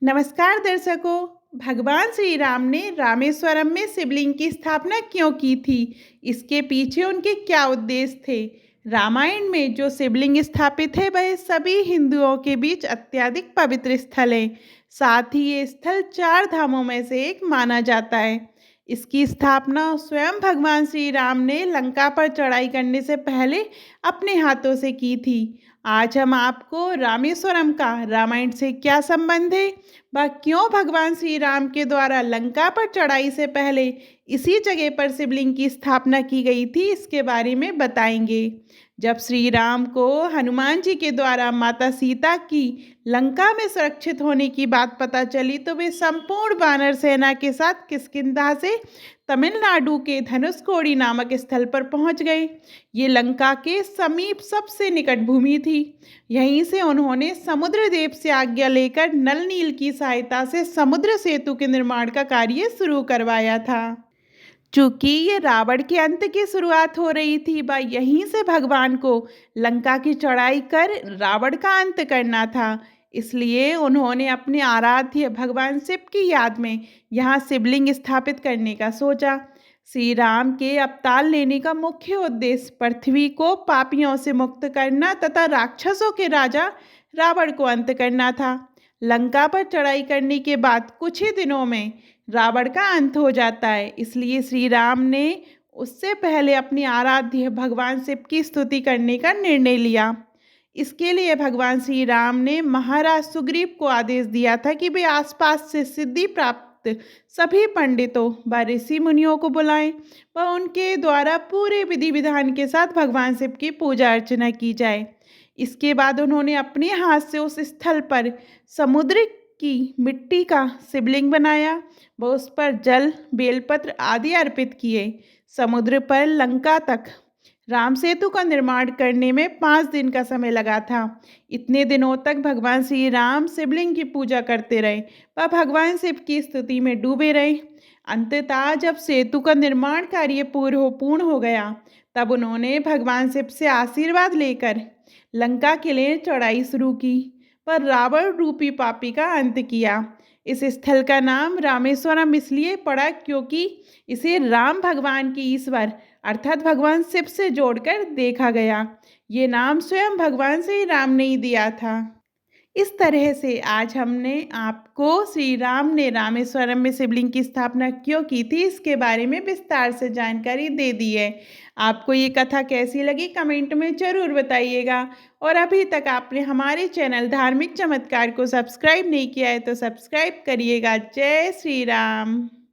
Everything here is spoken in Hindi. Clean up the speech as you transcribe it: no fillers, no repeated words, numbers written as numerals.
नमस्कार दर्शकों। भगवान श्री राम ने रामेश्वरम में शिवलिंग की स्थापना क्यों की थी? इसके पीछे उनके क्या उद्देश्य थे? रामायण में जो शिवलिंग स्थापित है वह सभी हिंदुओं के बीच अत्यधिक पवित्र स्थल है। साथ ही ये स्थल चार धामों में से एक माना जाता है। इसकी स्थापना स्वयं भगवान श्री राम ने लंका पर चढ़ाई करने से पहले अपने हाथों से की थी। आज हम आपको रामेश्वरम का रामायण से क्या संबंध है, वह क्यों भगवान श्री राम के द्वारा लंका पर चढ़ाई से पहले इसी जगह पर शिवलिंग की स्थापना की गई थी, इसके बारे में बताएंगे। जब श्री राम को हनुमान जी के द्वारा माता सीता की लंका में सुरक्षित होने की बात पता चली तो वे संपूर्ण वानर सेना के साथ किष्किंधा से तमिलनाडु के धनुषकोडी नामक स्थल पर पहुंच गए। ये लंका के समीप सबसे निकट भूमि थी। यहीं से उन्होंने समुद्रदेव से आज्ञा लेकर नल नील की सहायता से समुद्र सेतु के निर्माण का कार्य शुरू करवाया था। चूंकि ये रावण के अंत की शुरुआत हो रही थी, वह यहीं से भगवान को लंका की चढ़ाई कर रावण का अंत करना था। इसलिए उन्होंने अपने आराध्य भगवान शिव की याद में यहाँ शिवलिंग स्थापित करने का सोचा। श्री राम के अवतार लेने का मुख्य उद्देश्य पृथ्वी को पापियों से मुक्त करना तथा राक्षसों के राजा रावण को अंत करना था। लंका पर चढ़ाई करने के बाद कुछ ही दिनों में रावण का अंत हो जाता है। इसलिए श्री राम ने उससे पहले अपने आराध्य भगवान शिव की स्तुति करने का निर्णय लिया। इसके लिए भगवान श्री राम ने महाराज सुग्रीव को आदेश दिया था कि वे आसपास से सिद्धि प्राप्त सभी पंडितों व ऋषि मुनियों को बुलाएं व उनके द्वारा पूरे विधि विधान के साथ भगवान शिव की पूजा अर्चना की जाए। इसके बाद उन्होंने अपने हाथ से उस स्थल पर समुद्र की मिट्टी का शिवलिंग बनाया व उस पर जल बेलपत्र आदि अर्पित किए। समुद्र पर लंका तक राम सेतु का निर्माण करने में 5 दिन का समय लगा था। इतने दिनों तक भगवान श्री राम शिवलिंग की पूजा करते रहे व भगवान शिव की स्तुति में डूबे रहे। अंततः जब सेतु का निर्माण कार्य पूर्ण हो गया, तब उन्होंने भगवान शिव से आशीर्वाद लेकर लंका के लिए चढ़ाई शुरू की पर रावण रूपी पापी का अंत किया। इस स्थल का नाम रामेश्वरम इसलिए पड़ा क्योंकि इसे राम भगवान के ईश्वर अर्थात भगवान शिव से जोड़कर देखा गया। ये नाम स्वयं भगवान श्री राम ने ही दिया था। इस तरह से आज हमने आपको श्री राम ने रामेश्वरम में शिवलिंग की स्थापना क्यों की थी, इसके बारे में विस्तार से जानकारी दे दी है। आपको ये कथा कैसी लगी कमेंट में ज़रूर बताइएगा। और अभी तक आपने हमारे चैनल धार्मिक चमत्कार को सब्सक्राइब नहीं किया है तो सब्सक्राइब करिएगा। जय श्री राम।